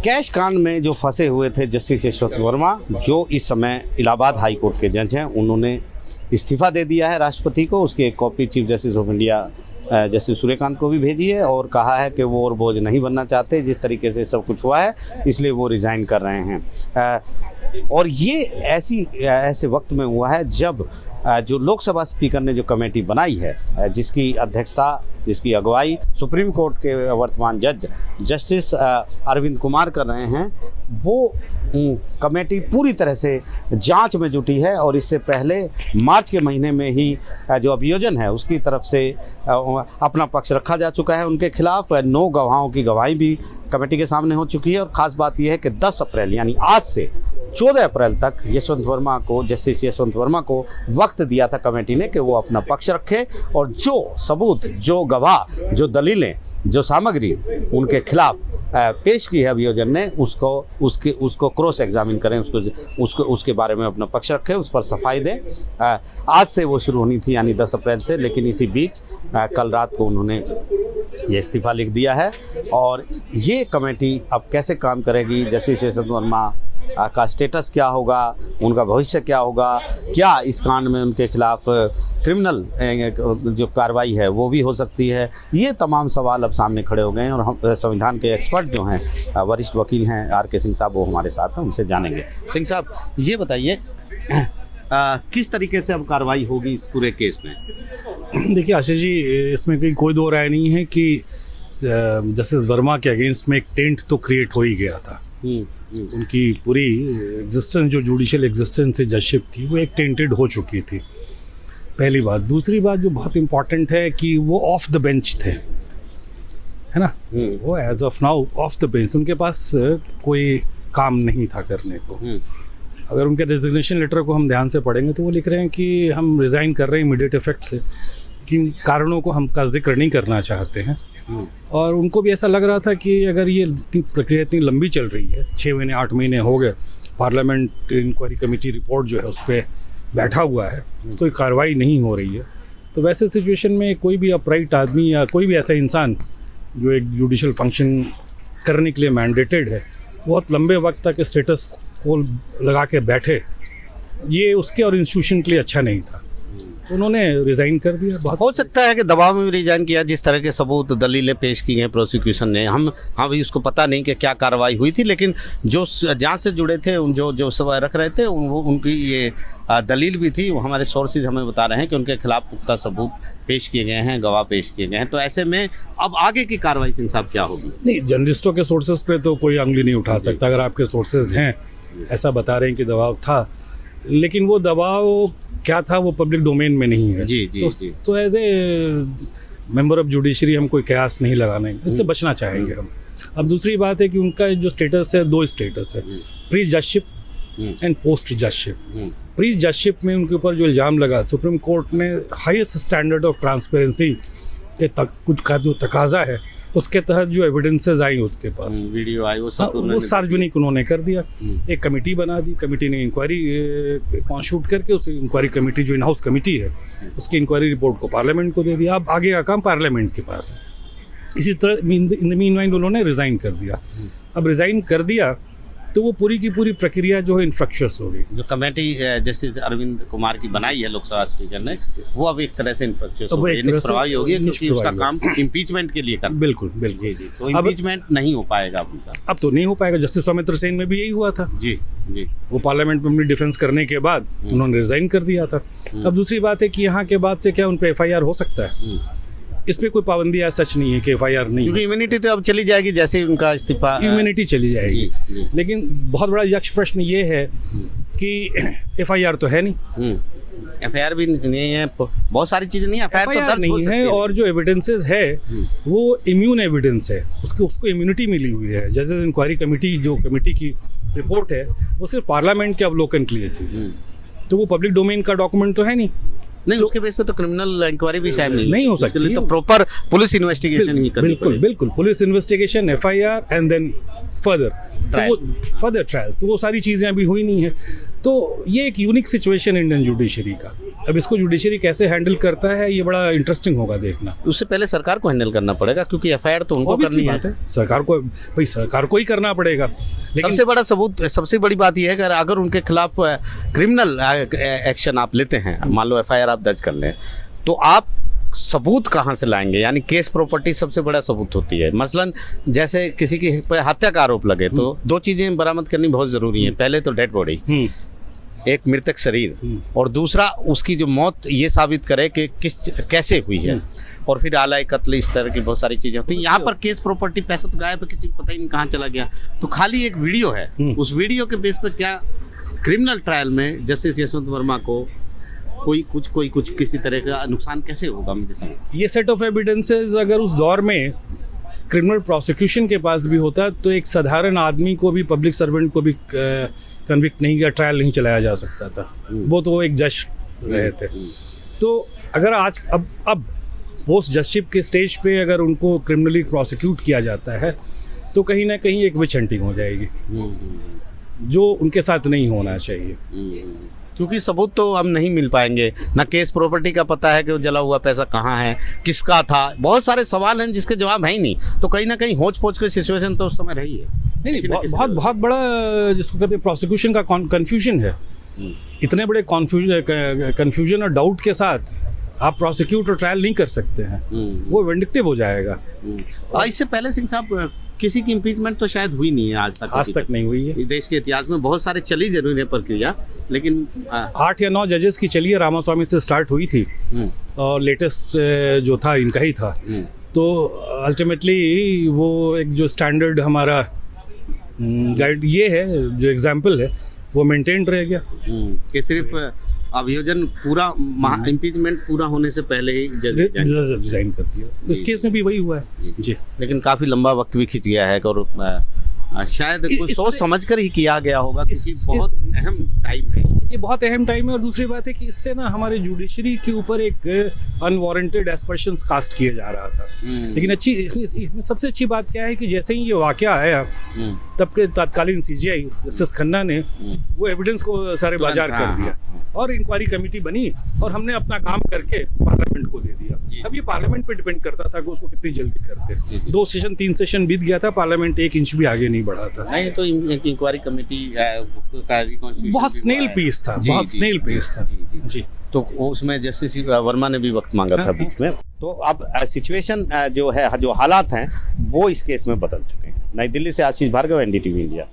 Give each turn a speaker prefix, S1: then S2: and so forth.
S1: Cash कांड में जो फंसे हुए थे जस्टिस यशवंत वर्मा, जो इस समय इलाहाबाद हाई कोर्ट के जज हैं, उन्होंने इस्तीफा दे दिया है राष्ट्रपति को। उसकी एक copy chief justice of India justice Suryakant को भी भेजी है और कहा है कि वो और बोझ नहीं बनना चाहते जिस तरीके से सब कुछ हुआ है, इसलिए वो रिज़ाइन कर रहे हैं। और ये ऐसे वक्त में हुआ है जब जो लोकसभा स्पीकर ने जो कमेटी बनाई है, जिसकी अध्यक्षता, जिसकी अगुवाई सुप्रीम कोर्ट के वर्तमान जज जस्टिस अरविंद कुमार कर रहे हैं, वो कमेटी पूरी तरह से जांच में जुटी है। और इससे पहले मार्च के महीने में ही जो अभियोजन है उसकी तरफ से अपना पक्ष रखा जा चुका है उनके खिलाफ। 9 गवाहों की गवाही भी कमेटी के सामने हो चुकी है। और ख़ास बात यह है कि 10 अप्रैल यानी आज से 14 अप्रैल तक जस्टिस यशवंत वर्मा को वक्त दिया था कमेटी ने कि वो अपना पक्ष रखे और जो सबूत, जो गवाह, जो दलीलें, जो सामग्री उनके खिलाफ पेश की है अभियोजन ने, उसको क्रॉस एग्जामिन करें, उसके बारे में अपना पक्ष रखें, उस पर सफाई दें। आज से वो शुरू होनी थी यानी 10 अप्रैल से, लेकिन इसी बीच कल रात को उन्होंने ये इस्तीफा लिख दिया है। और ये कमेटी अब कैसे काम करेगी, जस्टिस यशवंत वर्मा का स्टेटस क्या होगा, उनका भविष्य क्या होगा, क्या इस कांड में उनके खिलाफ क्रिमिनल जो कार्रवाई है वो भी हो सकती है, ये तमाम सवाल अब सामने खड़े हो गए हैं। और हम संविधान के एक्सपर्ट जो हैं, वरिष्ठ वकील हैं RK सिंह साहब, वो हमारे साथ हैं, उनसे जानेंगे। सिंह साहब, ये बताइए किस तरीके से अब कार्रवाई होगी इस पूरे केस में?
S2: देखिए आशीष जी, इसमें कोई दो राय नहीं है कि जस्टिस वर्मा के अगेंस्ट में एक टेंट तो क्रिएट हो ही गया था। उनकी पूरी एग्जिस्टेंस, जो जुडिशियल एग्जिस्टेंस है जजशिप की, वो एक टेंटेड हो चुकी थी, पहली बात। दूसरी बात जो बहुत इम्पॉर्टेंट है कि वो ऑफ द बेंच थे, है ना। वो as of now off the bench, उनके पास कोई काम नहीं था करने को। अगर उनके रेजिग्नेशन लेटर को हम ध्यान से पढ़ेंगे तो वो लिख रहे हैं कि हम रिज़ाइन कर रहे हैं इमीडिएट इफेक्ट से, किन कारणों को हम का जिक्र नहीं करना चाहते हैं। और उनको भी ऐसा लग रहा था कि अगर ये प्रक्रिया इतनी लंबी चल रही है, 6 महीने 8 महीने हो गए, पार्लियामेंट इंक्वायरी कमेटी रिपोर्ट जो है उस पर बैठा हुआ है, कोई कार्रवाई नहीं हो रही है, तो वैसे सिचुएशन में कोई भी अपराइट आदमी या कोई भी ऐसा इंसान जो एक जुडिशल फंक्शन करने के लिए मैंडेटेड है, बहुत लंबे वक्त तक स्टेटस को लगा के बैठे, ये उसके और इंस्टीट्यूशन के लिए अच्छा नहीं था। उन्होंने रिज़ाइन कर दिया। बहुत
S1: हो सकता है कि दबाव में भी रिज़ाइन किया, जिस तरह के सबूत, दलीलें पेश की गई प्रोसिक्यूशन ने। हम भी उसको पता नहीं कि क्या कार्रवाई हुई थी, लेकिन जो जांच से जुड़े थे, जो सब रख रहे थे, उनकी ये दलील भी थी। वो हमारे सोर्सेज हमें बता रहे हैं कि उनके खिलाफ पुख्ता सबूत पेश किए गए हैं, गवाह पेश किए गए हैं। तो ऐसे में अब आगे की कार्रवाई सिंह साहब क्या होगी?
S2: नहीं, जर्नलिस्टों के सोर्सेज पे तो कोई उंगली नहीं उठा सकता। अगर आपके सोर्सेज हैं, ऐसा बता रहे हैं कि दबाव था, लेकिन वो दबाव क्या था वो पब्लिक डोमेन में नहीं है। तो as a member of judiciary हम कोई कयास नहीं लगाना है, इससे बचना चाहेंगे हम। अब दूसरी बात है कि उनका जो स्टेटस है, 2 स्टेटस है, pre judgeship and post judgeship. Pre judgeship में उनके ऊपर जो इल्ज़ाम लगा, सुप्रीम कोर्ट ने हाईएस्ट स्टैंडर्ड ऑफ ट्रांसपेरेंसी के कुछ का जो तकाजा है, उसके तहत जो एविडेंसेस आई उसके पास,
S1: वीडियो आई, वो
S2: सार्वजनिक उन्होंने कर दिया। एक कमेटी बना दी, कमेटी ने इंक्वायरी कॉन्स्टिट्यूट करके उस इंक्वायरी कमेटी जो इन हाउस कमेटी है, उसकी इंक्वायरी रिपोर्ट को पार्लियामेंट को दे दिया। अब आगे का काम पार्लियामेंट के पास है। इसी तरह इन द मीनवाइल उन्होंने रिज़ाइन कर दिया। अब रिज़ाइन कर दिया तो वो पूरी की पूरी प्रक्रिया जो है इन्फ्रक्शस हो गई।
S1: जो कमेटी जस्टिस अरविंद कुमार की बनाई है लोकसभा स्पीकर ने, वो अब एक तरह से इन्फ्रक्शस निष्प्रभावी होगी, क्योंकि उसका काम इम्पीचमेंट के लिए करना।
S2: बिल्कुल।
S1: तो इम्पीचमेंट नहीं हो पाएगा उनका।
S2: अब तो नहीं हो पाएगा। जस्टिस सौमित्र सेन में भी यही हुआ था।
S1: जी।
S2: वो पार्लियामेंट में अपनी डिफेंस करने के बाद उन्होंने रिजाइन कर दिया था। अब दूसरी बात है कि यहाँ के बाद से क्या उन पर FIR हो सकता है? इस पे कोई पाबंदी है सच नहीं है कि FIR नहीं,
S1: क्योंकि इम्यूनिटी तो अब चली जाएगी जैसे ही उनका इस्तीफा,
S2: इम्यूनिटी चली जाएगी। लेकिन बहुत बड़ा यक्ष प्रश्न ये है कि FIR तो है नहीं,
S1: FIR भी नहीं है, बहुत सारी चीजें नहीं, FIR तो दर्ज
S2: नहीं है। और जो एविडेंसेस है वो इम्यून एविडेंस है, उसको इम्यूनिटी मिली हुई है। जैसे इंक्वायरी कमेटी, जो कमेटी की रिपोर्ट है, वो सिर्फ पार्लियामेंट के अवलोकन के लिए थी, तो वो पब्लिक डोमेन का डॉक्यूमेंट तो है नहीं।
S1: उसके बेस पे तो क्रिमिनल इंक्वायरी भी शायद नहीं
S2: हो सकती,
S1: तो प्रॉपर पुलिस इन्वेस्टिगेशन ही करनी पड़ेगी।
S2: बिल्कुल police investigation, FIR and then further trial. तो वो सारी चीज़ें अभी हुई नहीं है। तो ये एक यूनिक सिचुएशन इंडियन जुडिशरी का। अब इसको जुडिशरी कैसे हैंडल करता है ये बड़ा इंटरेस्टिंग होगा देखना।
S1: उससे पहले सरकार को हैंडल करना पड़ेगा, क्योंकि एफआईआर तो उनको
S2: Obviously
S1: करनी
S2: बात है, सरकार को भाई सरकार को ही करना पड़ेगा। लेकिन
S1: सबसे बड़ा सबूत, सबसे बड़ी बात यह है कि अगर उनके खिलाफ क्रिमिनल एक्शन आप लेते हैं, मान लो एफआईआर आप दर्ज कर लें, तो आप सबूत कहाँ से लाएंगे? यानी केस प्रॉपर्टी सबसे बड़ा सबूत होती है। मसलन जैसे किसी की हत्या का आरोप लगे तो दो चीज़ें बरामद करनी बहुत ज़रूरी है। पहले तो डेड बॉडी, एक मृतक शरीर, और दूसरा उसकी जो मौत ये साबित करे कि कैसे हुई है, और फिर आला कत्ल, इस तरह की बहुत सारी चीज़ें होती हैं। यहाँ पर केस प्रॉपर्टी, पैसा तो गायब है, किसी को पता ही नहीं कहाँ चला गया। तो खाली एक वीडियो है, उस वीडियो के बेस पर क्या क्रिमिनल ट्रायल में जस्टिस यशवंत वर्मा को कोई कुछ किसी तरह का नुकसान कैसे होगा? मुझे समझ
S2: ये सेट ऑफ एविडेंसेस अगर उस दौर में क्रिमिनल प्रोसिक्यूशन के पास भी होता तो एक साधारण आदमी को भी, पब्लिक सर्वेंट को भी कन्विक्ट नहीं, या ट्रायल नहीं चलाया जा सकता था। वो तो एक जज रहे थे। तो अगर आज अब पोस्ट जजशिप के स्टेज पे अगर उनको क्रिमिनली प्रोसिक्यूट किया जाता है तो कहीं ना कहीं एक विच हंटिंग हो जाएगी, जो उनके साथ नहीं होना चाहिए।
S1: क्योंकि सबूत तो हम नहीं मिल पाएंगे, ना केस प्रॉपर्टी का पता है कि वो जला हुआ पैसा कहाँ है, किसका था, बहुत सारे सवाल हैं जिसके जवाब है ही नहीं। तो कहीं ना कहीं होच पोच की सिचुएशन तो उस समय रही है।
S2: नहीं, बहुत बड़ा जिसको कहते हैं प्रोसिक्यूशन का कन्फ्यूजन है। इतने बड़े कन्फ्यूजन और डाउट के साथ आप प्रोसिक्यूट और ट्रायल नहीं कर सकते हैं, वो विंडिक्टिव हो जाएगा।
S1: इससे पहले सिंह साहब किसी की इम्पीचमेंट तो शायद हुई नहीं है आज तक
S2: नहीं हुई है।
S1: देश के इतिहास में बहुत सारे चली जरूर है प्रक्रिया, लेकिन
S2: 8 या 9 जजेस की चलिए रामास्वामी से स्टार्ट हुई थी, और लेटेस्ट जो था इनका ही था। तो अल्टीमेटली वो एक जो स्टैंडर्ड हमारा गाइड ये है, जो एग्जाम्पल है, वो मेंटेन रह गया
S1: कि सिर्फ अभियोजन पूरा इम्पीचमेंट पूरा होने से पहले ही जज
S2: रिजाइन कर दिया। इस केस में भी वही हुआ है जी।
S1: लेकिन काफी लंबा वक्त भी खिंच गया है, और शायद कुछ सोच समझ कर ही किया गया होगा, क्योंकि बहुत अहम टाइम है
S2: ये, बहुत अहम टाइम है। और दूसरी बात है कि इससे ना हमारे जुडिशरी के ऊपर एक अनवारंटेड एस्पर्शंस कास्ट किया जा रहा था। लेकिन इसमें सबसे अच्छी बात क्या है कि जैसे ही ये वाकया आया तब के तत्कालीन सीजीआई जस्टिस खन्ना ने वो एविडेंस को सारे बाजार कर दिया, और इंक्वायरी कमेटी बनी, और हमने अपना काम करके पार्लियामेंट को दे दिया। अब ये पार्लियामेंट पे डिपेंड करता था कि उसको कितनी जल्दी करते। 2 सेशन 3 सेशन बीत गया था, पार्लियामेंट 1 इंच भी आगे नहीं बढ़ा था।
S1: नहीं तो इंक्वायरी कमेटी
S2: बहुत स्नेल पीस था, बहुत स्नेल पीस था जी।
S1: तो उसमें जस्टिस वर्मा ने भी वक्त मांगा था बीच में। तो अब सिचुएशन जो है, जो हालात हैं, वो इस केस में बदल चुके हैं। नई दिल्ली से आशीष भार्गव, NDTV इंडिया।